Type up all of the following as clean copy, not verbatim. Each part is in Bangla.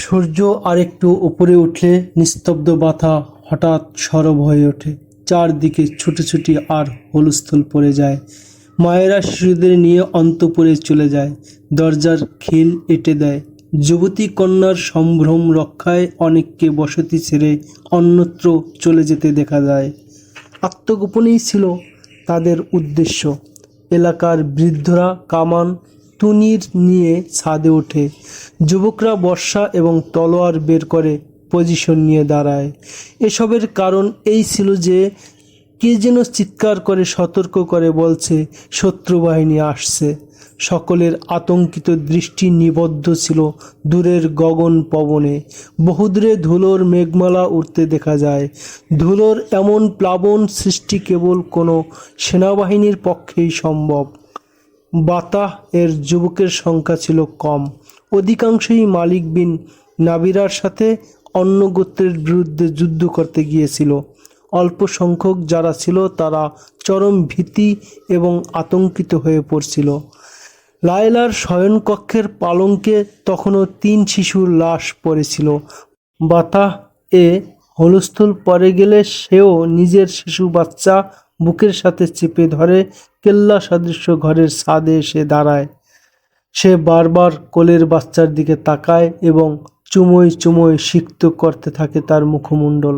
সূর্য আরেকটু উপরে উঠলে নিস্তব্ধ বাতা হঠাৎ সরব হয়ে ওঠে। চারদিকে ছুটোছুটি আর হুলস্থুল পড়ে যায়। মায়েরা শিশুদের নিয়ে অন্তঃপুরে চলে যায়, দরজার খিল এঁটে দেয়। যুবতী কন্যার সম্ভ্রম রক্ষায় অনেককে বসতি ছেড়ে অন্যত্র চলে যেতে দেখা যায়। আত্মগোপনেই ছিল তাদের উদ্দেশ্য। এলাকার বৃদ্ধরা কামান তুনির নিয়ে ছাদে ওঠে। যুবকরা বর্শা এবং তলোয়ার বের করে পজিশন নিয়ে দাঁড়ায়। এসবের কারণ এই ছিল যে কে যেন চিৎকার করে সতর্ক করে বলছে শত্রু বাহিনী আসছে। সকলের আতঙ্কিত দৃষ্টি নিবদ্ধ ছিল দূরের গগন পবনে। বহুদূরে ধুলোর মেঘমালা উঠতে দেখা যায়। ধুলোর এমন প্লাবন সৃষ্টি কেবল কোনো সেনাবাহিনীর পক্ষেই সম্ভব। বাতাহ এর যুবকের সংখ্যা ছিল কম। অধিকাংশই মালিক বিন নাবিরার সাথে অন্য গোত্রের বিরুদ্ধে যুদ্ধ করতে গিয়েছিল। অল্প সংখ্যক যারা ছিল তারা চরম ভীতি এবং আতঙ্কিত হয়ে পড়ছিল। লায়লার শয়নকক্ষের পালঙ্কে তখনও 3 শিশুর লাশ পড়েছিল। বাতাহ এ হুলস্থুল পড়ে গেলে সেও নিজের শিশু বাচ্চা বুকের সাথে চেপে ধরে কেল্লা সদৃশ্য ঘরের ছাদে এসে দাঁড়ায়। সে বারবার কোলের বাচ্চার দিকে তাকায় এবং চুমোয় চুমোয় সিক্ত করতে থাকে তার মুখমণ্ডল।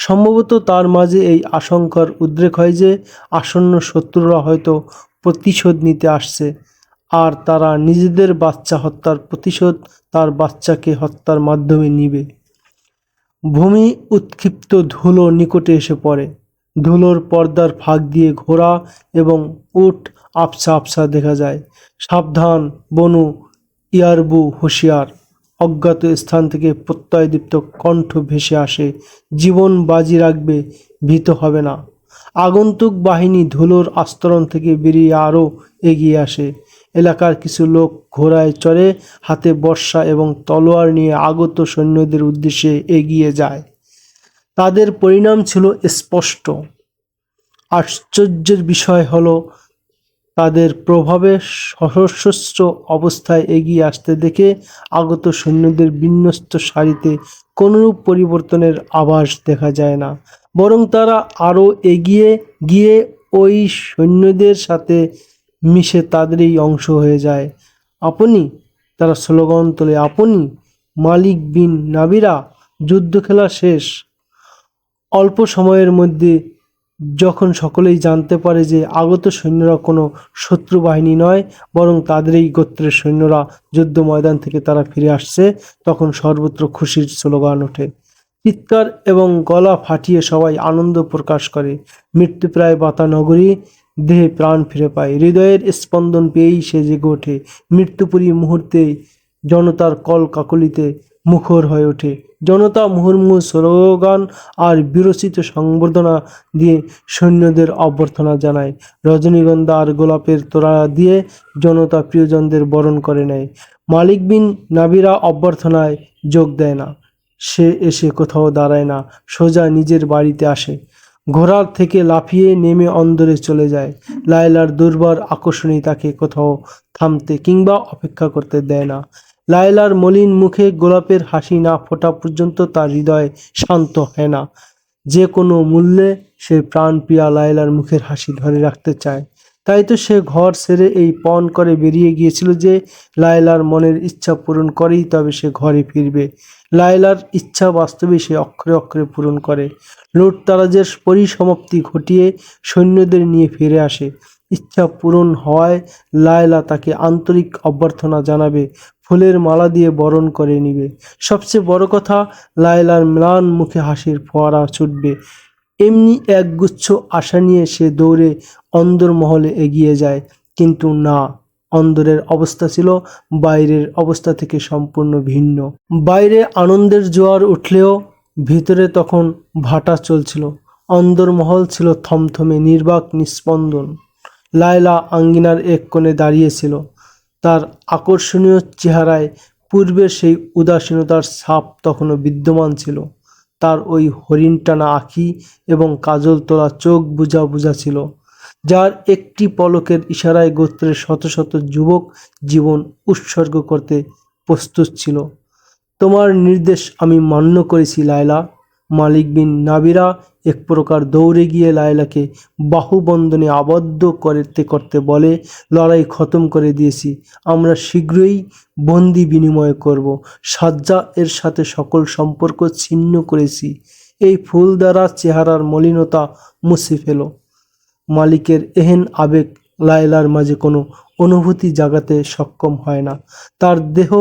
সম্ভবত তার মাঝে এই আশঙ্কার উদ্রেক হয় যে আসন্ন শত্রুরা হয়তো প্রতিশোধ নিতে আসছে, আর তারা নিজেদের বাচ্চা হত্যার প্রতিশোধ তার বাচ্চাকে হত্যার মাধ্যমে নিবে। ভূমি উৎক্ষিপ্ত ধুলো নিকটে এসে পড়ে। ধুলোর পর্দার ফাঁক দিয়ে ঘোড়া এবং উট আবছা আবছা দেখা যায়। সাবধান বনু ইয়ারবু, হুঁশিয়ার! অজ্ঞাত স্থান থেকে প্রত্যয়দীপ্ত কণ্ঠ ভেসে আসে। জীবন বাজি রাখবে, ভীত হবে না। আগন্তুক বাহিনী ধুলোর আস্তরণ থেকে বেরিয়ে আরও এগিয়ে আসে। এলাকার কিছু লোক ঘোড়ায় চড়ে হাতে বর্শা এবং তলোয়ার নিয়ে আগত সৈন্যদের উদ্দেশ্যে এগিয়ে যায়। তাদের পরিণাম ছিল স্পষ্ট। আশ্চর্যের বিষয় হলো তাদের প্রভাবে সশস্ত্র অবস্থায় এগিয়ে আসতে দেখে আগত সৈন্যদের বিন্যস্ত সারিতে কোনরূপ পরিবর্তনের আভাস দেখা যায় না, বরং তারা আরও এগিয়ে গিয়ে ওই সৈন্যদের সাথে মিশে তাদেরই অংশ হয়ে যায়। আপনি! তারা স্লোগান তোলে, আপনি! মালিক বিন নাবিরা! যুদ্ধ খেলা শেষ। অল্প সময়ের মধ্যে যখন সকলেই জানতে পারে যে আগত সৈন্যরা কোনো শত্রু বাহিনী নয়, বরং তাদেরই গোত্রের সৈন্যরা যুদ্ধ ময়দান থেকে তারা ফিরে আসছে, তখন সর্বত্র খুশির স্লোগান ওঠে। চিৎকার এবং গলা ফাটিয়ে সবাই আনন্দ প্রকাশ করে। মৃত্যুপ্রায় বাতা নগরী দেহে প্রাণ ফিরে পায়। হৃদয়ের স্পন্দন পেয়েই সে জেগে ওঠে। মৃত্যুপুরী মুহূর্তে জনতার কল কাকলিতে মুখর হয়ে ওঠে। জনতা মুহুর্মুহু স্লোগান আর বিরচিত সংবর্ধনা দিয়ে সৈন্যদের অভ্যর্থনা জানায়। রজনীগন্ধা আর গোলাপের তোড়া দিয়ে জনতা প্রিয়জনদের বরণ করে নেয়। মালিক বিন নাবিরা অভ্যর্থনায় যোগ দেয় না। সে এসে কোথাও দাঁড়ায় না, সোজা নিজের বাড়িতে আসে। ঘোড়ার থেকে লাফিয়ে নেমে অন্দরে চলে যায়। লায়লার দুর্বার আকর্ষণই তাকে কোথাও থামতে কিংবা অপেক্ষা করতে দেয় না। লায়লার মলিন মুখে গোলাপের হাসি না ফোটা পর্যন্ত তার হৃদয় শান্ত হয় না। যে কোনো মূল্যে সে প্রাণপ্রিয়া লায়লার মুখের হাসি ধরে রাখতে চায়। তাই তো সে ঘর ছেড়ে এই পণ করে বেরিয়ে গিয়েছিল যে লায়লার মনের ইচ্ছা পূরণ করেই তবে সে ঘরে ফিরবে। লায়লার ইচ্ছা বাস্তবে সে অক্ষরে অক্ষরে পূরণ করে। লুটতারাজের পরিসমাপ্তি ঘটিয়ে সৈন্যদের নিয়ে ফিরে আসে। ইচ্ছা পূরণ হওয়ায় লায়লা তাকে আন্তরিক অভ্যর্থনা জানাবে, ফুলের মালা দিয়ে বরণ করে নিবে। সবচেয়ে বড় কথা, লায়লার ম্লান মুখে হাসির ফোয়ারা ছুটবে। এমনি একগুচ্ছ আশা নিয়ে সে দৌড়ে অন্দরমহলে এগিয়ে যায়। কিন্তু না, অন্দরের অবস্থা ছিল বাইরের অবস্থা থেকে সম্পূর্ণ ভিন্ন। বাইরে আনন্দের জোয়ার উঠলেও ভিতরে তখন ভাটা চলছিল। অন্দরমহল ছিল থমথমে, নির্বাক, নিস্পন্দন। লায়লা আঙ্গিনার এক কোণে দাঁড়িয়েছিল। তার আকর্ষণীয় চেহারায় পূর্বের সেই উদাসীনতার ছাপ তখনও বিদ্যমান ছিল। তার ওই হরিণটানা আঁখি এবং কাজল তোলা চোখ বুজা বুজা ছিল, যার একটি পলকের ইশারায় গোত্রের শত শত যুবক জীবন উৎসর্গ করতে প্রস্তুত ছিল। তোমার নির্দেশ আমি মান্য করেছি লায়লা। মালিক বিন নাবিরা এক প্রকার দৌড়ে গিয়ে লায়লাকে বাহুবন্ধনে আবদ্ধ করতে করতে বলে, লড়াই খতম করে দিয়েছি, আমরা শীঘ্রই বন্দি বিনিময় করব। সাজ্জা এর সাথে সকল সম্পর্ক ছিন্ন করেছি। এই ফুল দ্বারা চেহারার মলিনতা মুছে ফেলো। মালিকের এহেন আবেগ লায়লার মাঝে কোনো অনুভূতি জাগাতে সক্ষম হয় না। তার দেহ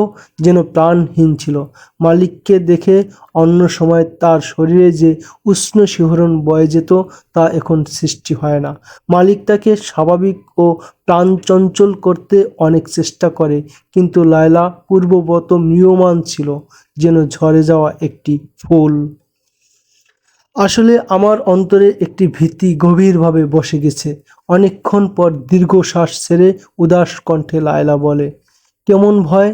যেন প্রাণহীন ছিল। মালিককে দেখে অন্য সময় তার শরীরে যে উষ্ণ শিহরণ বয়ে যেত তা এখন সৃষ্টি হয় না। মালিক তাকে স্বাভাবিক ও প্রাণচঞ্চল করতে অনেক চেষ্টা করে, কিন্তু লায়লা পূর্ববৎ ম্রিয়মাণ ছিল, যেন ঝরে যাওয়া একটি ফুল। আসলে আমার অন্তরে একটি ভীতি গভীরভাবে বসে গেছে। অনেকক্ষণ পর দীর্ঘশ্বাস ছেড়ে উদাস কণ্ঠে লায়লা বলে, কেমন ভয়?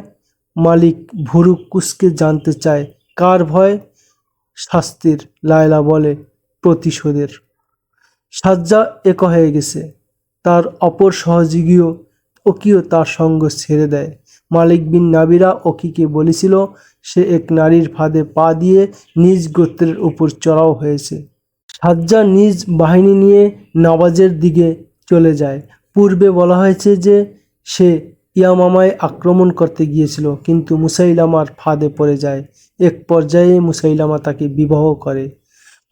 মালিক ভুরু কুঁচকে জানতে চায়, কার ভয়? শাস্তির। লায়লা বলে, প্রতিশোধের। সাজ্জা একা হয়ে গেছে। তার অপর সহযোগীও ওকিও তার সঙ্গ ছেড়ে দেয়। মালিক বিন নাবিরা ওকিকে বলেছিল সে এক নারীর ফাঁদে পা দিয়ে নিজ গোত্রের উপর চড়াও হয়েছে। সাজ্জা নিজ বাহিনী নিয়ে নওয়াজের দিকে চলে যায়। পূর্বে বলা হয়েছে যে সে ইয়ামামায় আক্রমণ করতে গিয়েছিল, কিন্তু মুসাইলামার ফাঁদে পড়ে যায়। এক পর্যায়ে মুসাইলামা তাকে বিবাহ করে।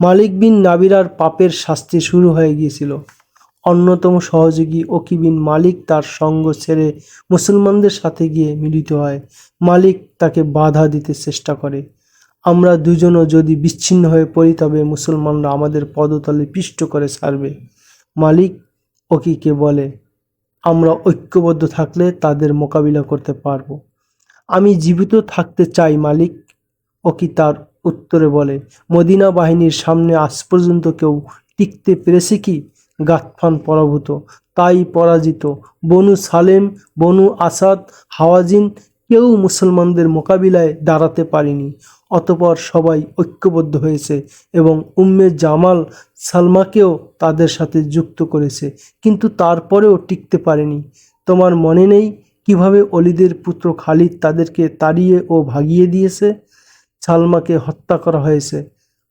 মালিক বিন নাবিরার পাপের শাস্তি শুরু হয়ে গিয়েছিল। অন্যতম সহযোগী ওকি বিন মালিক তার সঙ্গ ছেড়ে মুসলমানদের সাথে গিয়ে মিলিত হয়। মালিক তাকে বাধা দিতে চেষ্টা করে, আমরা দুজনও যদি বিচ্ছিন্ন হয়ে পড়ি তবে মুসলমানরা আমাদের পদতলে পিষ্ট করে ছাড়বে। মালিক ওকিকে বলে, আমরা ঐক্যবদ্ধ থাকলে তাদের মোকাবিলা করতে পারবো। আমি জীবিত থাকতে চাই মালিক, ওকি তার উত্তরে বলে। মদিনা বাহিনীর সামনে আজ পর্যন্ত কেউ টিকতে পেরেছে কি? গাতফান পরাভূত, তাই পরাজিত, বনু সালেম, বনু আসাদ, হাওয়াজিন কেউ মুসলমানদের মোকাবিলায় দাঁড়াতে পারেনি। অতঃপর সবাই ঐক্যবদ্ধ হয়েছে এবং উম্মে জামাল সালমাকেও তাদের সাথে যুক্ত করেছে, কিন্তু তারপরেও টিকতে পারেনি। তোমার মনে নেই কিভাবে অলিদের পুত্র খালিদ তাদেরকে তাড়িয়ে ও ভাগিয়ে দিয়েছে? সালমাকে হত্যা করা হয়েছে।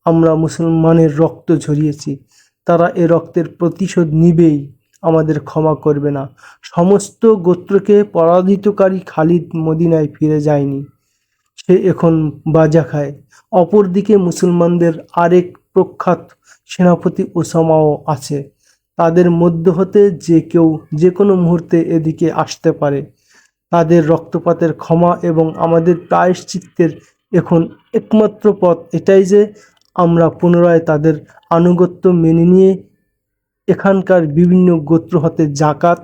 আমরা মুসলমানের রক্ত ঝরিয়েছি, তারা এ রক্তের প্রতিশোধ নিবেই, আমাদের ক্ষমা করবে না। সমস্ত গোত্রকে পরাজিতকারী খালিদ মদিনায় ফিরে যায়নি, সে এখন বাজা খায়। অপরদিকে মুসলমানদের আরেক প্রখ্যাত সেনাপতি ওসামাও আছে। তাদের মধ্য হতে যে কেউ যে কোনো মুহূর্তে এদিকে আসতে পারে। তাদের রক্তপাতের ক্ষমা এবং আমাদের প্রায়শ্চিত্তের এখন একমাত্র পথ এটাই যে আমরা পুনরায় তাদের আনুগত্য মেনে নিয়ে এখানকার বিভিন্ন গোত্র হতে জাকাত,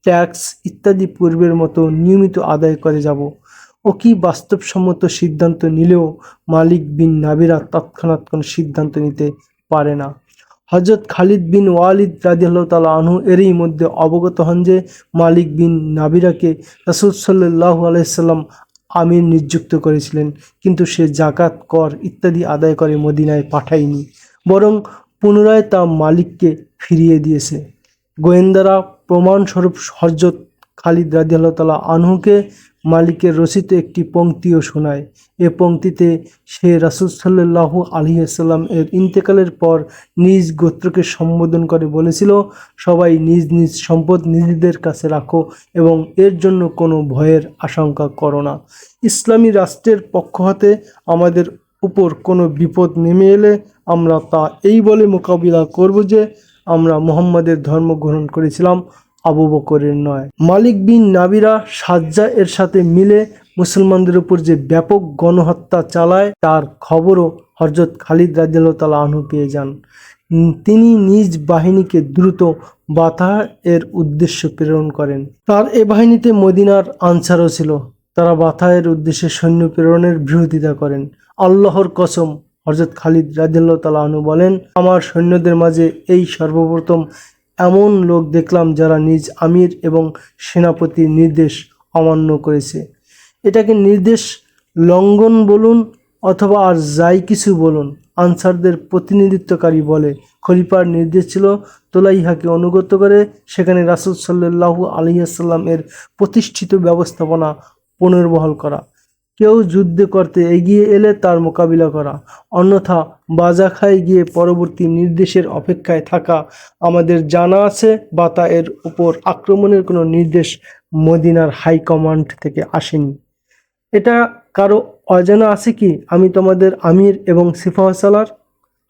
ট্যাক্স ইত্যাদি পূর্বের মতো নিয়মিত আদায় করে যাব। ও কি বাস্তবসম্মত সিদ্ধান্ত নিলেও মালিক বিন নাবিরা তৎক্ষণাৎ কোনো সিদ্ধান্ত নিতে পারে না। হযরত খালিদ বিন ওয়ালিদ রাদিয়াল্লাহু তাআলা আনহু এরই মধ্যে অবগত হন যে মালিক বিন নাবিরাকে রাসূল সাল্লাল্লাহু আলাইহি সাল্লাম আমির নিযুক্ত করেছিলেন, কিন্তু সে জাকাত, কর ইত্যাদি আদায় করে মদিনায় পাঠায়নি, বরং পুনরায় তা মালিককে ফিরিয়ে দিয়েছে। গোয়েন্দারা প্রমাণস্বরূপ হযরত খালিদ রাদিয়াল্লাহু তাআলা আনহুকে মালিকের রচিত একটি পংক্তিও শোনায়। এ পংক্তিতে সে রাসূল সাল্লাল্লাহু আলাইহি ওয়াসাল্লাম এর ইন্তেকালের পর নিজ গোত্রকে সম্বোধন করে বলেছিল, সবাই নিজ নিজ সম্পদ নিজেদের কাছে রাখো এবং এর জন্য কোনো ভয়ের আশঙ্কা করো না। ইসলামী রাষ্ট্রের পক্ষ হতে আমাদের উপর কোনো বিপদ নেমে এলে আমরা তা এই বলে মোকাবিলা করব যে আমরা মুহাম্মাদের ধর্ম গ্রহণ করেছিলাম, আবু বকরের নয়। মালিক বিন নাবিরা সাজ্জা এর সাথে মিলে মুসলমানদের উপর যে ব্যাপক গণহত্যা চালায় তার খবরও হযরত খালিদ রাদিয়াল্লাহু তাআলা আনহু পেয়ে যান। তিনি নিজ বাহিনীকে দ্রুত বাতাহ এর উদ্দেশ্যে প্রেরণ করেন। তার এ বাহিনীতে মদিনার আনসারও ছিল। তারা বাতাহের উদ্দেশ্যে সৈন্য প্রেরণের বিরোধিতা করেন। আল্লাহর কসম, হযরত খালিদ রাদিয়াল্লাহু তাআলা আনহু বলেন, আমার সৈন্যদের মাঝে এই সর্বপ্রথম এমন লোক দেখলাম যারা নিজ আমির এবং সেনাপতির নির্দেশ অমান্য করেছে। এটাকে নির্দেশ লঙ্ঘন বলুন অথবা আর যাই কিছু বলুন, আনসারদের প্রতিনিধিত্বকারী বলে, খলিফার নির্দেশ ছিল তোলাইহাকে অনুগত করে সেখানে রাসূল সাল্লাল্লাহু আলাইহি ওয়াসাল্লাম এর প্রতিষ্ঠিত ব্যবস্থাপনা পুনর্বহাল করা। কেউ যুদ্ধ করতে এগিয়ে এলে তার মোকাবিলা করা, অন্যথা বাজাখায় গিয়ে পরবর্তী নির্দেশের অপেক্ষায় থাকা। আমাদের জানা আছে বাতা এর উপর আক্রমণের কোনো নির্দেশ মদিনার হাইকমান্ড থেকে আসেনি। এটা কারো অজানা আছে কি আমি তোমাদের আমির এবং সিপাহসালার?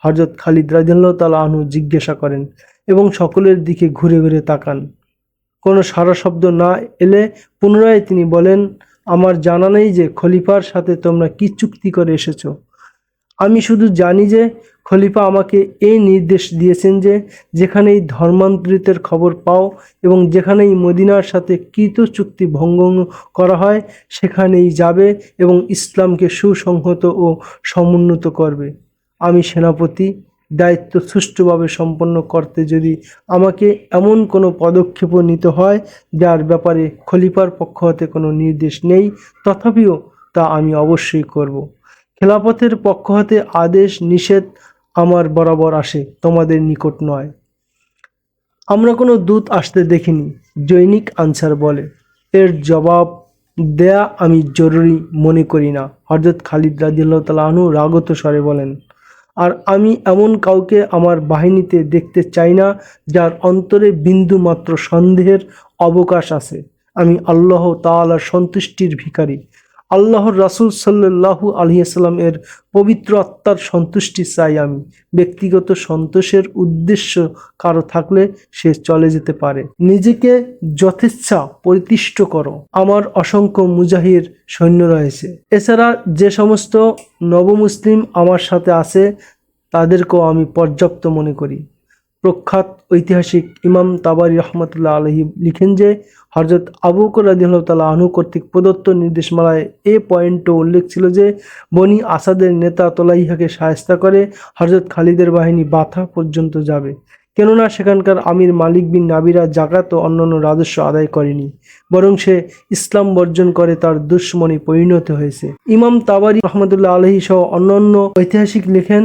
হযরত খালিদ রাদিয়াল্লাহু তাআলা আনহু জিজ্ঞাসা করেন এবং সকলের দিকে ঘুরে ঘুরে তাকান। কোনো সাড়া শব্দ না এলে পুনরায় তিনি বলেন, আমার জানা নেই যে খলিফার সাথে তোমরা কি চুক্তি করে এসেছো। আমি শুধু জানি যে খলিফা আমাকে এই নির্দেশ দিয়েছেন যে যেখানেই ধর্মান্তরিতের খবর পাও এবং যেখানেই মদিনার সাথে কৃত চুক্তি ভঙ্গ করা হয় সেখানেই যাবে এবং ইসলামকে সুসংহত ও সমুন্নত করবে। আমি সেনাপতি, দায়িত্ব সুষ্ঠুভাবে সম্পন্ন করতে যদি আমাকে এমন কোনো পদক্ষেপও নিতে হয় যার ব্যাপারে খলিফার পক্ষ হতে কোনো নির্দেশ নেই, তথাপিও তা আমি অবশ্যই করব। খেলাফতের পক্ষ হতে আদেশ নিষেধ আমার বরাবর আসে, তোমাদের নিকট নয়। আমরা কোনো দূত আসতে দেখিনি, জৈনিক আনসার বলে। এর জবাব দেয়া আমি জরুরি মনে করি না, হযরত খালিদ রাদিয়াল্লাহু তাআলা আনহু রাগত স্বরে বলেন। আর আমি এমন কাউকে আমার বাহিনীতে দেখতে চাই না যার অন্তরে বিন্দু মাত্র সন্দেহের অবকাশ আছে। আমি আল্লাহ তাআলার সন্তুষ্টির ভিখারি। আল্লাহর রাসূল সাল্লাল্লাহু আলাইহি ওয়াসাল্লাম এর পবিত্র আত্মার সন্তুষ্টি চাই আমি। ব্যক্তিগত সন্তোষের উদ্দেশ্য কারো থাকলে সে চলে যেতে পারে। নিজেকে যথেচ্ছা পরিতুষ্ট করো, আমার অসংখ্য মুজাহির সৈন্য রয়েছে। এছাড়া যে সমস্ত নবমুসলিম আমার সাথে আছে তাদেরকেও আমি পর্যাপ্ত মনে করি। প্রখ্যাত ঐতিহাসিক ইমাম তাবারি রহমতুল্লাহ আলাইহি লিখেন যে হযরত আবু বকর রাদিয়াল্লাহু তাআলা আনহু কর্তৃক প্রদত্ত নির্দেশমালায় এ পয়েন্টও উল্লেখ ছিল যে বনি আসাদের নেতা তোলাইহাকে শায়েস্তা করে হযরত খালিদের বাহিনী বাথা পর্যন্ত যাবে, কেননা সেখানকার আমির মালিক বিন নাবিরা জাকাত ও অন্যান্য রাজস্ব আদায় করেনি, বরং সে ইসলাম বর্জন করে তার দুশমনে পরিণত হয়েছে। ইমাম তাবারি রহমতুল্লাহ আলাইহি সহ অন্যান্য ঐতিহাসিক লেখেন,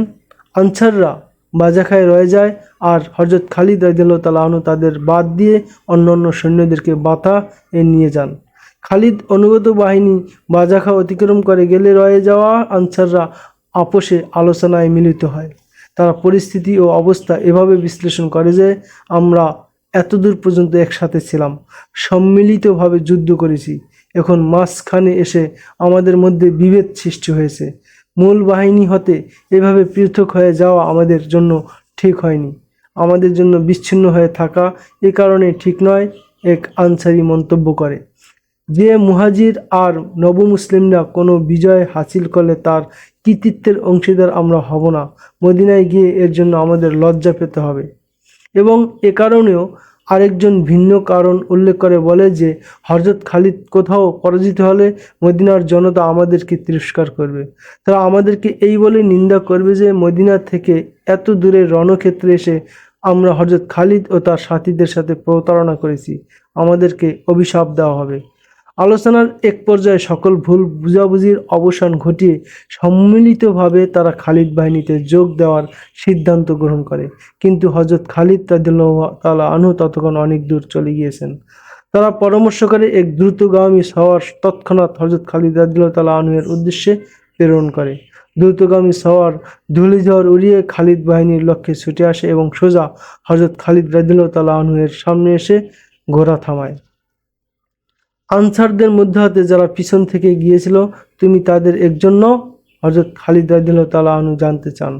আনসাররা বাজাখায় রয়ে যায় আর হযরত খালিদ রাদিয়াল্লাহু তাআলা আনহু তাদের বাদ দিয়ে অন্যান্য সৈন্যদেরকে বাথা এ নিয়ে যান। খালিদ অনুগত বাহিনী বাজাখা অতিক্রম করে গেলে রয়ে যাওয়া আনসাররা আপোষে আলোচনায় মিলিত হয়। তারা পরিস্থিতি ও অবস্থা এভাবে বিশ্লেষণ করে যে আমরা এতদূর পর্যন্ত একসাথে ছিলাম, সম্মিলিতভাবে যুদ্ধ করেছি, এখন মাঝখানে এসে আমাদের মধ্যে বিভেদ সৃষ্টি হয়েছে। মূল বাহিনী হতে এভাবে পৃথক হয়ে যাওয়া আমাদের জন্য ঠিক হয়নি, আমাদের জন্য বিচ্ছিন্ন হয়ে থাকা এ কারণে ঠিক নয়, এক আনসারি মন্তব্য করে। যে মুহাজির আর নবমুসলিমরা কোনো বিজয় হাসিল করলে তার কৃতিত্বের অংশীদার আমরা হব না, মদিনায় গিয়ে এর জন্য আমাদের লজ্জা পেতে হবে। এবং এ কারণেও আরেকজন ভিন্ন কারণ উল্লেখ করে বলে যে হযরত খালিদ কোথাও পরাজিত হলে মদিনার জনতা আমাদেরকে তিরস্কার করবে। তারা আমাদেরকে এই বলে নিন্দা করবে যে মদিনা থেকে এত দূরে রণক্ষেত্রে এসে আমরা হযরত খালিদ ও তার সাথীদের সাথে প্রতারণা করেছি, আমাদেরকে অভিশাপ দেওয়া হবে। আলোচনার এক পর্যায়ে সকল ভুল বুঝাবুঝির অবসান ঘটিয়ে সম্মিলিতভাবে তারা খালিদ বাহিনীতে যোগ দেওয়ার সিদ্ধান্ত গ্রহণ করে, কিন্তু হযরত খালিদ রাদিয়াল্লাহু তাআলা আনহু ততক্ষণ অনেক দূর চলে গিয়েছেন। তারা পরামর্শ করে এক দ্রুতগামী সওয়ার তৎক্ষণাৎ হযরত খালিদ রাদিয়াল্লাহু তাআলা আনহু এর উদ্দেশ্যে প্রেরণ করে। দ্রুতগামী সওয়ার ধূলিঝড় উড়িয়ে খালিদ বাহিনীর লক্ষ্যে ছুটে আসে এবং সোজা হযরত খালিদ রাদিয়াল্লাহু তাআলা আনহু এর সামনে এসে ঘোড়া থামায়। আনসারদের মধ্যে হতে যারা পিছন থেকে গিয়েছিল, তুমি তাদের একজন নও? হযরত খালিদ রাদিয়াল্লাহু তাআলা আনহু জানতে চান।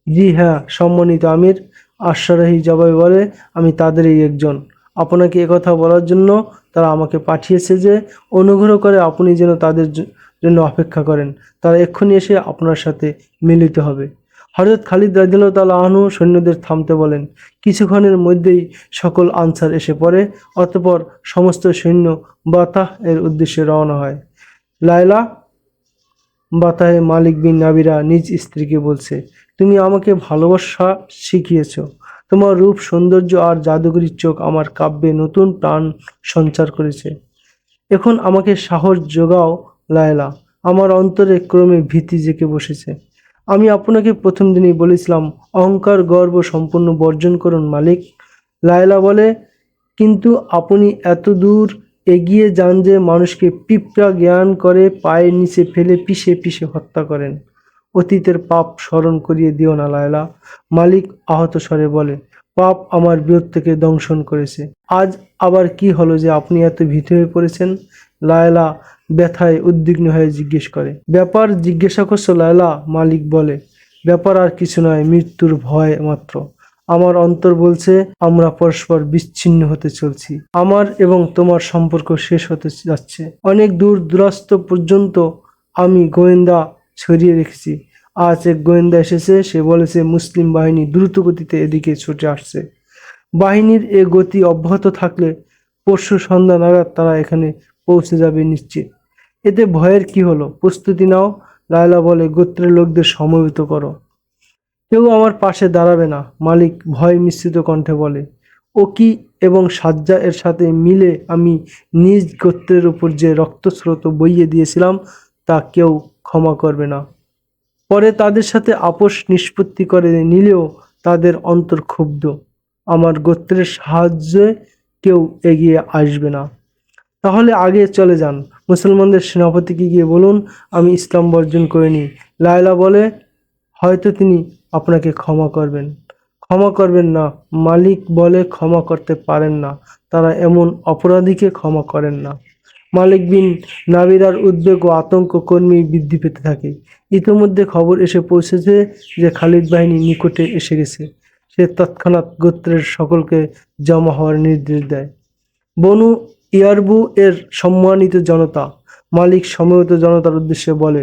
জি হ্যাঁ সম্মানিত আমির, আশরাহি জবাবে বলে, আমি তাদেরই একজন। আপনাকে একথা বলার জন্য তারা আমাকে পাঠিয়েছে যে অনুগ্রহ করে আপনি যেন তাদের জন্য অপেক্ষা করেন, তারা এক্ষুনি এসে আপনার সাথে মিলিত হবে। হযরত খালিদ রাদিয়াল্লাহু তাআলা আনহু সৈন্যদের থামতে বলেন। কিছুক্ষণের মধ্যেই সকল আনসার এসে পড়ে, অতঃপর সমস্ত সৈন্য বাতাহ এর উদ্দেশ্যে রওনা হয়। লায়লা, বাতাহে মালিক বিন নাবিরা নিজ স্ত্রীকে বলছে, তুমি আমাকে ভালোবাসা শিখিয়েছ, তোমার রূপ সৌন্দর্য আর জাদুকরী চোখ আমার কাব্যে নতুন প্রাণ সঞ্চার করেছে। এখন আমাকে সাহস যোগাও লায়লা, আমার অন্তরে ক্রমে ভীতি জেঁকে বসেছে। আমি আপনাকে প্রথম দিনই বলেছিলাম অহংকার গর্ব সম্পূর্ণ বর্জন করুন মালিক। লায়লা বলে, কিন্তু আপনি এত দূর এগিয়ে যান যে মানুষকে পিঁপড়া জ্ঞান করে পায়ের নিচে ফেলে পিষে পিষে হত্যা করেন। অতীতের পাপ স্মরণ করিয়ে দিও না লায়লা। মালিক আহত স্বরে বলে, পাপ আমার বিরোধ থেকে দংশন করেছে। আজ আবার কি হলো যে আপনি এত ভীত হয়ে পড়েছেন? লায়লা ব্যথায় উদ্বিগ্ন হয়ে জিজ্ঞেস করে। ব্যাপার জিজ্ঞাসা করছো লায়লা? মালিক বলে, ব্যাপার আর কিছু নয়, মৃত্যুর ভয় মাত্র। আমার অন্তর বলছে আমরা পরস্পর বিচ্ছিন্ন হতে চলছি। আমার এবং তোমার সম্পর্ক শেষ হতে যাচ্ছে। অনেক দূর দূরাস্ত পর্যন্ত আমি গোয়েন্দা ছড়িয়ে রেখেছি। আজ এক গোয়েন্দা এসেছে, সে বলেছে মুসলিম বাহিনী দ্রুত গতিতে এদিকে ছুটে আসছে। বাহিনীর এ গতি অব্যাহত থাকলে পরশু সন্ধ্যা নাগাদ তারা এখানে পৌঁছে যাবে নিশ্চিত। এতে ভয়ের কি হলো? প্রস্তুতি নাও। লায়লা বলে, গোত্রের লোকদের সমবেত করো। কেউ আমার পাশে দাঁড়াবে না, মালিক ভয় মিশ্রিত কণ্ঠে বলে। ওকি এবং সাজ্জা এর সাথে মিলে আমি নিজ গোত্রের উপর যে রক্তস্রোত বইয়ে দিয়েছিলাম তা কেউ ক্ষমা করবে না। পরে তাদের সাথে আপোষ নিষ্পত্তি করে নিলেও তাদের অন্তর ক্ষুব্ধ। আমার গোত্রের সাহায্যে কেউ এগিয়ে আসবে না। তাহলে আগে চলে যান, মুসলমানদের সেনাপতিকে গিয়ে বলুন আমি ইসলাম বর্জন করিনি। লায়লা বলে, হয়তো তিনি আপনাকে ক্ষমা করবেন। ক্ষমা করবেন না, মালিক বলে, ক্ষমা করতে পারেন না। তারা এমন অপরাধীকে ক্ষমা করেন না। মালিক বিন নাবিরার উদ্বেগ ও আতঙ্ক ক্রমেই বৃদ্ধি পেতে থাকে। ইতিমধ্যে খবর এসে পৌঁছেছে যে খালিদ বাহিনী নিকটে এসে গেছে। সে তৎক্ষণাৎ গোত্রের সকলকে জমা হওয়ার নির্দেশ দেয়। বনু ইয়ারবু এর সম্মানিত জনতা, মালিক সমবেত জনতার উদ্দেশ্যে বলে,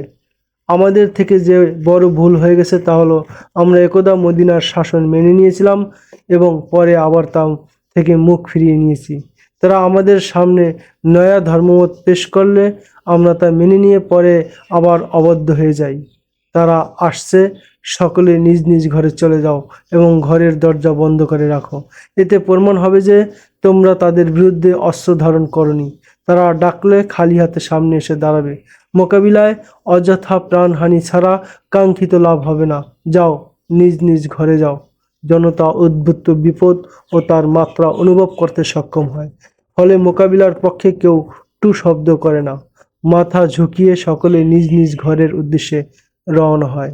আমাদের থেকে যে বড় ভুল হয়ে গেছে তা হলো আমরা একদা মদিনার শাসন মেনে নিয়েছিলাম এবং পরে আবার তা থেকে মুখ ফিরিয়ে নিয়েছি। তারা আমাদের সামনে নয়া ধর্মমত পেশ করলে আমরা তা মেনে নিয়ে পরে আবার অবদ্ধ হয়ে যাই। তারা আসছে, সকলে নিজ নিজ ঘরে চলে যাও এবং ঘরের দরজা বন্ধ করে রাখো। এতে প্রমাণ হবে যে তোমরা তাদের বিরুদ্ধে অস্ত্র ধারণ করনি। তারা ডাকলে খালি হাতে সামনে এসে দাঁড়াবে। মোকাবিলায় অযথা প্রাণহানি ছাড়া কাঙ্ক্ষিত লাভ হবে না। যাও, নিজ নিজ ঘরে যাও। জনতা উদ্ভূত বিপদ ও তার মাত্রা অনুভব করতে সক্ষম হয়। ফলে মোকাবিলার পক্ষে কেউ টু শব্দ করে না। মাথা ঝুঁকিয়ে সকলে নিজ নিজ ঘরের উদ্দেশ্যে রওনা হয়।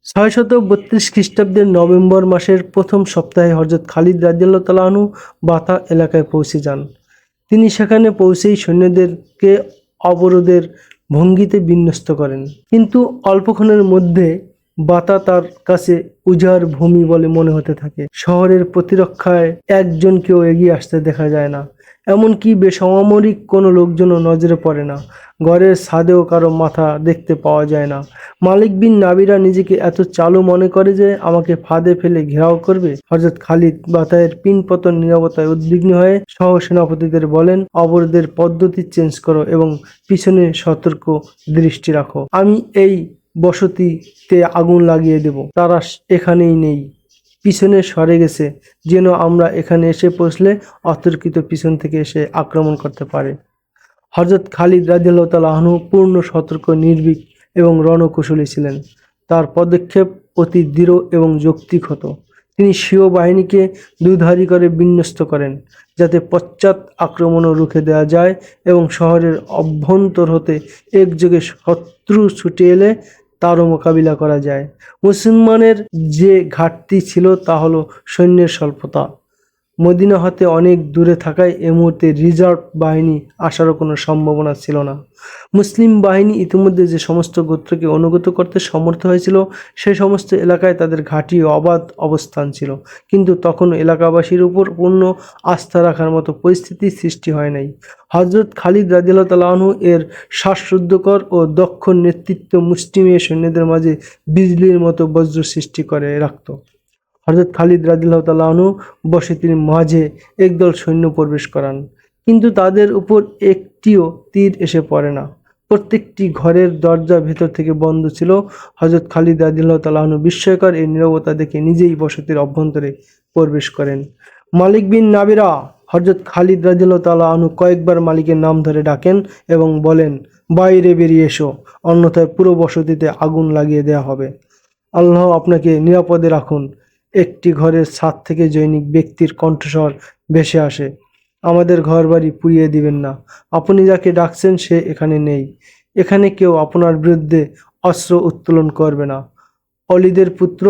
632 খ্রিস্টাব্দের নভেম্বর মাসের প্রথম সপ্তাহে হযরত খালিদ রাদিয়াল্লাহু তাআলা আনহু বাতা এলাকায় পৌঁছে যান। তিনি সেখানে পৌঁছেই সৈন্যদেরকে অবরোধের ভঙ্গিতে বিন্যস্ত করেন। কিন্তু অল্পক্ষণের মধ্যে বাতা তার কাছে উজাড় ভূমি বলে মনে হতে থাকে। শহরের প্রতিরক্ষায় একজনকেও এগিয়ে আসতে দেখা যায় না। এমনকি বেসামরিক কোনো লোকজনও নজরে পড়ে না। ঘরের ছাদেও কারো মাথা দেখতে পাওয়া যায় না। মালিক বিন নাবিরা নিজেকে এত চালু মনে করে যে আমাকে ফাঁদে ফেলে ঘেরাও করবে। হযরত খালিদ বাতায়ের পিনপতন নীরবতায় উদ্বিগ্ন হয়ে সহ সেনাপতিদের বলেন, অবরোধের পদ্ধতি চেঞ্জ করো এবং পিছনে সতর্ক দৃষ্টি রাখো। আমি এই বসতিতে আগুন লাগিয়ে দেব। তারা এখানেই নেই, পিছনে সরে গেছে, যেন আমরা এখানে এসে পৌঁছলে অতর্কিত পিছন থেকে এসে আক্রমণ করতে পারে। হযরত খালিদ রাদিয়াল্লাহু তাআলা আনহু পূর্ণ সতর্ক, নির্ভীক এবং রণকুশলী ছিলেন। তার পদক্ষেপ অতি দৃঢ় এবং যৌক্তিক হতো। তিনি স্বীয় বাহিনীকে দুধারি করে বিন্যস্ত করেন, যাতে পশ্চাৎ আক্রমণও রুখে দেওয়া যায় এবং শহরের অভ্যন্তর হতে একযোগে শত্রু ছুটে এলে তারও মোকাবিলা করা যায়। মুসলমানের যে ঘাটতি ছিল তা হলো সৈন্যের স্বল্পতা। মদিনা হতে অনেক দূরে থাকায় এ মুহূর্তে রিজার্ভ বাহিনী আসারও কোনো সম্ভাবনা ছিল না। মুসলিম বাহিনী ইতিমধ্যে যে সমস্ত গোত্রকে অনুগত করতে সমর্থ হয়েছিল সেই সমস্ত এলাকায় তাদের ঘাঁটি ও অবাধ অবস্থান ছিল, কিন্তু তখনও এলাকাবাসীর উপর পূর্ণ আস্থা রাখার মতো পরিস্থিতি সৃষ্টি হয় নাই। হযরত খালিদ রাদিয়াল্লাহু তাআলা আনহু এর শ্বাসরুদ্ধকর ও দক্ষ নেতৃত্ব মুষ্টিমেয় সৈন্যদের মাঝে বিজলির মতো বজ্র সৃষ্টি করে রাখত। হযরত খালিদ রাদিয়াল্লাহু তাআলা আনহু বসতির মাঝে একদল সৈন্য প্রবেশ করান, কিন্তু তাদের উপর একটিও তীর এসে পড়ে না। প্রত্যেকটি ঘরের দরজা ভেতর থেকে বন্ধ ছিল। হযরত খালিদ রাদিয়াল্লাহু তাআলা আনহু বিস্ময়কর এই নীরবতা দেখে নিজেই বসতির অভ্যন্তরে প্রবেশ করেন। মালিক বিন নাবিরা হযরত খালিদ রাদিয়াল্লাহু তাআলা আনহু কয়েকবার মালিকের নাম ধরে ডাকেন এবং বলেন, বাইরে বেরিয়ে এসো, অন্যথায় পুরো বসতিতে আগুন লাগিয়ে দেওয়া হবে। আল্লাহ আপনাকে নিরাপদে রাখুন। একটি ঘরের ছাদ থেকে জনৈক ব্যক্তির কণ্ঠস্বর ভেসে আসে। আমাদের ঘরবাড়ি পুড়িয়ে দিবেন না। আপনি যাকে ডাকছেন সে এখানে নেই। এখানে কেউ আপনার বিরুদ্ধে অস্ত্র উত্তোলন করবে না। অলিদের পুত্র,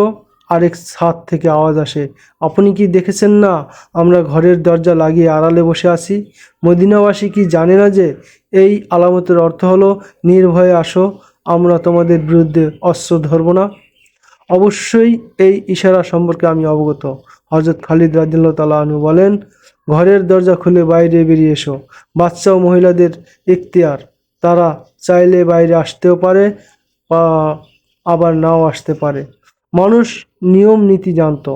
আরেক ছাদ থেকে আওয়াজ আসে, আপনি কি দেখেছেন না আমরা ঘরের দরজা লাগিয়ে আড়ালে বসে আছি? মদিনাবাসী কি জানে না যে এই আলামতের অর্থ হলো নির্ভয়ে আসো, আমরা তোমাদের বিরুদ্ধে অস্ত্র ধরব না? অবশ্যই এই ইশারা সম্পর্কে আমি অবগত। হযরত খালিদ রাদিয়াল্লাহু তাআলা আনহু বলেন, ঘরের দরজা খুলে বাইরে বেরিয়ে এসো। বাচ্চা ও মহিলাদের ইখতিয়ার, তারা চাইলে বাইরে আসতেও পারে বা আবার নাও আসতে পারে। মানুষ নিয়ম নীতি জানতো,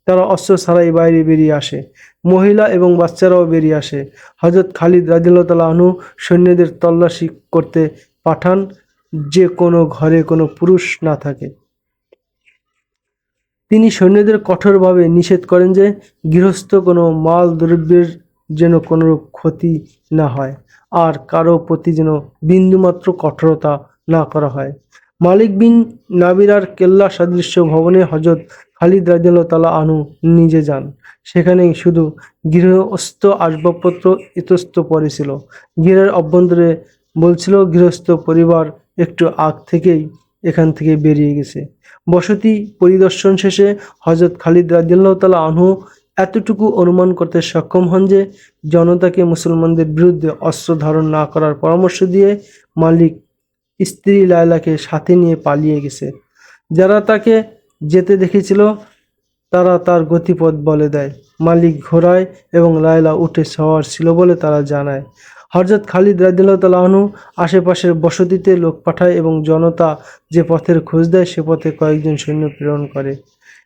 তারা অস্ত্র ছাড়াই বাইরে বেরিয়ে আসে। মহিলা এবং বাচ্চারাও বেরিয়ে আসে। হযরত খালিদ রাদিয়াল্লাহু তাআলা আনহু সৈন্যদের তল্লাশি করতে পাঠান, যে কোনো ঘরে কোনো পুরুষ না থাকে। তিনি সৈন্যদের কঠোরভাবে নিষেধ করেন যে গৃহস্থ কোনো মাল দ্রব্যের যেন কোনোরূপ ক্ষতি না হয়, আর কারো প্রতি যেন বিন্দুমাত্র কঠোরতা না করা হয়। মালিক বিন নাবিরার কেল্লা সদৃশ্য ভবনে হযরত খালিদ রাদিয়াল্লাহু তাআলা আনহু নিজে যান। সেখানে শুধু গৃহস্থ আসবাবপত্র ইতস্তত ছিল। গৃহের অভ্যন্তরে বলছিল, গৃহস্থ পরিবার একটু আগ থেকেই এখান থেকে বেরিয়ে গেছে। বসতি পরিদর্শন শেষে হযরত খালিদ রাদিয়াল্লাহু তাআলা আনহু এতটুকু অনুমান করতে সক্ষম হন যে জনতাকে মুসলমানদের বিরুদ্ধে অস্ত্র ধারণ না করার পরামর্শ দিয়ে মালিক স্ত্রী লায়লাকে সাথে নিয়ে পালিয়ে গেছে। যারা তাকে যেতে দেখেছিল তারা তার গতিপথ বলে দেয়। মালিক ঘোড়ায় এবং লায়লা উটে সওয়ার ছিল বলে তারা জানায়। হযরত খালিদ রাদিয়াল্লাহু তাআলা আনহু আশেপাশের বসতিতে লোক পাঠায় এবং জনতা যে পথের খোঁজ দেয় সে পথে কয়েকজন সৈন্য প্রেরণ করে।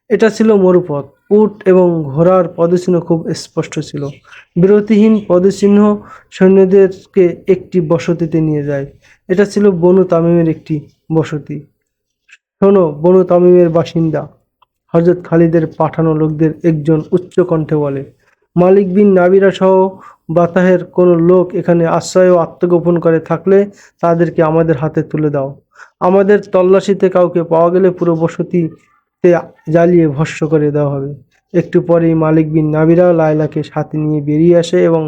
এটা ছিল মরুপথ। উট এবং ঘোড়ার পদচিহ্ন খুব স্পষ্ট ছিল। বিরতিহীন পদচিহ্ন সৈন্যদেরকে একটি বসতিতে নিয়ে যায়। এটা ছিল বনু তামিমের একটি বসতি। শোনো বনু তামিমের বাসিন্দা, হযরত খালিদের পাঠানো লোকদের একজন উচ্চ কণ্ঠে বলে, মালিক বিন নাবিরা সহ বাতাহের কোনো লোক এখানে আশ্রয় ও আত্মগোপন করে থাকলে তাদেরকে আমাদের হাতে তুলে দাও। আমাদের তল্লাশিতে কাউকে পাওয়া গেলে পুরো বসতিতে জ্বালিয়ে ভস্ম করে দেওয়া হবে। একটু পরেই মালিক বিন নাবিরা লায়লাকে সাথে নিয়ে বেরিয়ে আসে এবং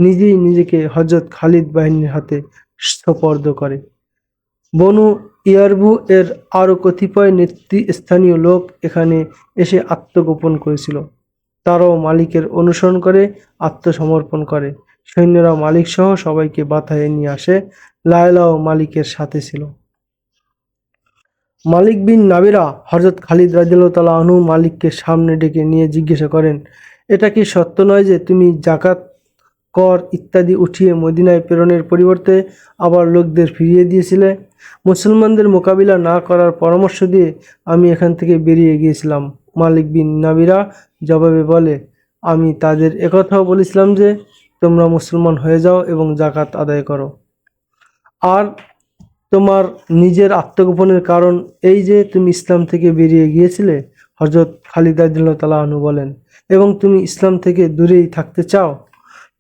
নিজেই নিজেকে হযরত খালিদ বাহিনীর হাতে সোপর্দ করে। বনু ইয়ারবু এর আরও কতিপয় নেতৃস্থানীয় লোক এখানে এসে আত্মগোপন করেছিল। তারাও মালিকের অনুসরণ করে আত্মসমর্পণ করে। সৈন্যরা মালিক সহ সবাইকে বাতায়ে নিয়ে আসে। লায়লাও মালিকের সাথে ছিল। মালিক বিন নাবিরা হযরত খালিদ রাদিয়াল্লাহু তাআলা আনহু মালিককে সামনে ডেকে নিয়ে জিজ্ঞাসা করেন, এটা কি সত্য নয় যে তুমি জাকাত, কর ইত্যাদি উঠিয়ে মদিনায় প্রেরণের পরিবর্তে আবার লোকদের ফিরিয়ে দিয়েছিলে? মুসলমানদের মোকাবিলা না করার পরামর্শ দিয়ে আমি এখান থেকে বেরিয়ে গিয়েছিলাম। মালিক বিন নাবিরা জবাবে বলে, আমি তাদের একথাও বলেছিলাম যে তোমরা মুসলমান হয়ে যাও এবং জাকাত আদায় করো। আর তোমার নিজের আত্মগোপনের কারণ এই যে তুমি ইসলাম থেকে বেরিয়ে গিয়েছিলে। হযরত খালিদ রাদিয়াল্লাহু তাআলা আনহু বলেন, এবং তুমি ইসলাম থেকে দূরেই থাকতে চাও।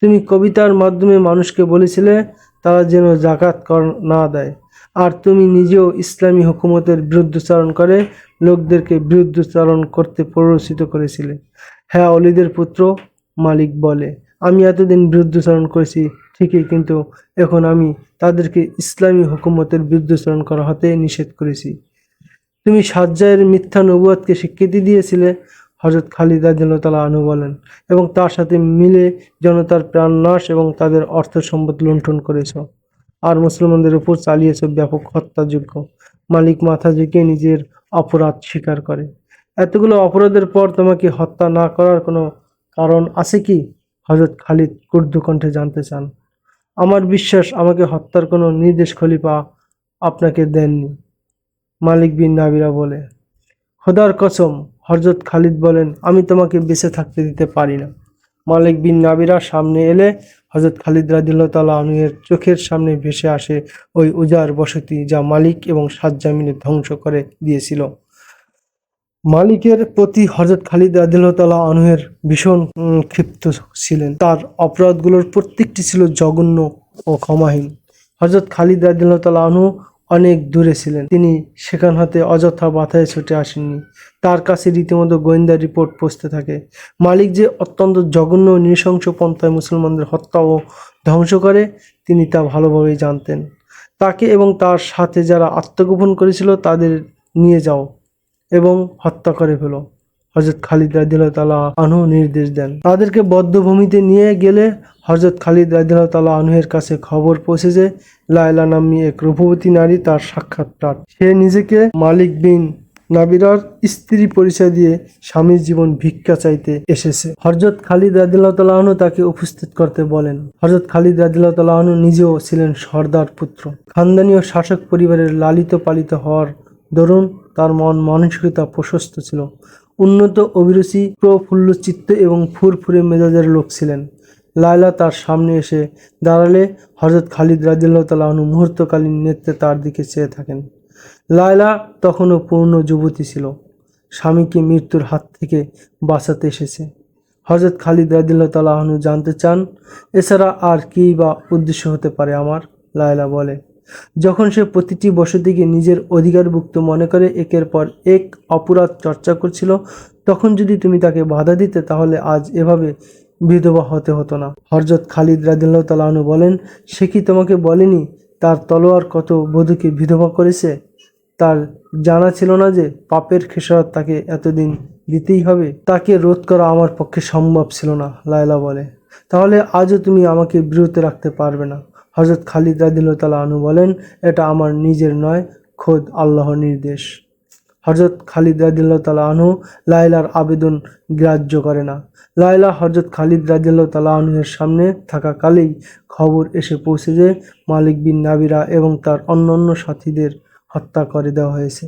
তুমি কবিতার মাধ্যমে মানুষকে বলেছিলে তারা যেন জাকাত কর না দেয়, আর তুমি নিজেও ইসলামী হুকুমতের বিরুদ্ধাচরণ করে লোকদেরকে বিরুদ্ধাচরণ করতে প্ররোচিত করেছিলে। হ্যাঁ অলিদের পুত্র, মালিক বলে, আমি এতদিন বিরুদ্ধাচরণ করেছি ঠিকই, কিন্তু এখন আমি তাদেরকে ইসলামী হুকুমতের বিরুদ্ধাচরণ করা হতে নিষেধ করেছি। তুমি সাজ্জায়ের মিথ্যা নবুয়তকে স্বীকৃতি দিয়েছিলে। হযরত খালিদ রাদিয়াল্লাহু তাআলা আনহু বলেন, এবং তার সাথে মিলে জনতার প্রাণনাশ এবং তাদের অর্থ সম্পদ লুণ্ঠন করেছ, আর মুসলমানদের উপর চালিয়েছ ব্যাপক হত্যাযজ্ঞ। মালিক মাথা ঝুঁকিয়ে নিজের অপরাধ স্বীকার করে। এতগুলো অপরাধের পর তোমাকে হত্যা না করার কোনো কারণ আছে কি? হযরত খালিদ ক্রুদ্ধ কণ্ঠে জানতে চান। আমার বিশ্বাস আমাকে হত্যার কোনো নির্দেশ খলিফা আপনাকে দেননি, মালিক বিন নাবিরা বলে। খোদার কসম, হযরত খালিদ বলেন, আমি তোমাকে বেঁচে থাকতে দিতে পারি না। মালিক বিন নাবিরা সামনে এলে হযরত খালিদ রাদিয়াল্লাহু তাআলা আনহু এর চোখের সামনে ভেসে আসে ওই উজাড় বসতি যা মালিক এবং সাজ্জা মিলে ধ্বংস করে দিয়েছিল। মালিকের প্রতি হযরত খালিদ রাদিয়াল্লাহু তাআলা আনহু এর ভীষণ ক্ষিপ্ত ছিলেন। তার অপরাধগুলোর প্রত্যেকটি ছিল জঘন্য ও ক্ষমাহীন। হযরত খালিদ রাদিয়াল্লাহু তাআলা আনহু অনেক দূরে ছিলেন। তিনি সেখান হতে অযথা বাধায় ছুটে আসেননি। তার কাছে রীতিমতো গোয়েন্দা রিপোর্ট পৌঁছতে থাকে। মালিক যে অত্যন্ত জঘন্য ও নৃশংস পন্থায় মুসলমানদের হত্যা ও ধ্বংস করে, তিনি তা ভালোভাবেই জানতেন। তাকে এবং তার সাথে যারা আত্মগোপন করেছিল তাদের নিয়ে যাও এবং হত্যা করে ফেলো। হযরত খালিদ রাদিয়াল্লাহু তাআলা আনহু নির্দেশ দেন। তাদেরকে বধ্যভূমিতে নিয়ে গেলে হযরত খালিদ রাদিয়াল্লাহু তাআলা আনহুর কাছে খবর পৌঁছে যে লায়লা নাম্নী এক রূপবতী নারী তার সাক্ষাৎকার। সে নিজেকে মালিক বিন নাবিরার স্ত্রী পরিচয় দিয়ে স্বামীর জীবন ভিক্ষা চাইতে এসেছে। হযরত খালিদ রাদিয়াল্লাহু তাআলা আনহু তাকে উপস্থিত করতে বলেন। হযরত খালিদ রাদিয়াল্লাহু তাআলা আনহু নিজেও ছিলেন সর্দার পুত্র। খানদানি ও শাসক পরিবারের লালিত পালিত হওয়ার দরুন তার মন মানসিকতা প্রশস্ত ছিল। উন্নত অভিরুচি, প্রফুল্ল চিত্ত এবং ফুরফুরে মেজাজের লোক ছিলেন। লায়লা তার সামনে এসে দাঁড়ালে হযরত খালিদ রাদিয়াল্লাহু তাআলা আনহু মুহূর্তকালীন নেত্রে তার দিকে চেয়ে থাকেন। লায়লা তখনও পূর্ণ যুবতী ছিল। স্বামীকে মৃত্যুর হাত থেকে বাঁচাতে এসেছে। হযরত খালিদ রাদিয়াল্লাহু তাআলা আনহু জানতে চান, এছাড়া আর কী বা উদ্দেশ্য হতে পারে আমার? লায়লা বলে, যখন সে প্রতিটি বসতিকে নিজের অধিকারভুক্ত মনে করে একের পর এক অপরাধ চর্চা করছিল, তখন যদি তুমি তাকে বাধা দিতে তাহলে আজ এভাবে বিধবা হতে হতো না। হযরত খালিদ রাদিয়াল্লাহু তাআলা আনহু বলেন, সে কি তোমাকে বলেনি তার তলোয়ার কত বধূকে বিধবা করেছে? তার জানা ছিল না যে পাপের খেসারত তাকে এতদিন দিতেই হবে? তাকে রোধ করা আমার পক্ষে সম্ভব ছিল না। লায়লা বলে, তাহলে আজও তুমি আমাকে বিরত রাখতে পারবে না? হযরত খালিদ রাদিয়াল্লাহু তাআলা আনহু বলেন, এটা আমার নিজের নয়, খোদ আল্লাহর নির্দেশ। হযরত খালিদ রাদিয়াল্লাহু তাআলা আনহু লায়লার আবেদন গ্রাহ্য করে না। লায়লা হযরত খালিদ রাদিয়াল্লাহু তাআলা আনহুর সামনে থাকাকালেই খবর এসে পৌঁছে যে মালিক বিন নাবিরা এবং তার অন্যান্য সাথীদের হত্যা করে দেওয়া হয়েছে।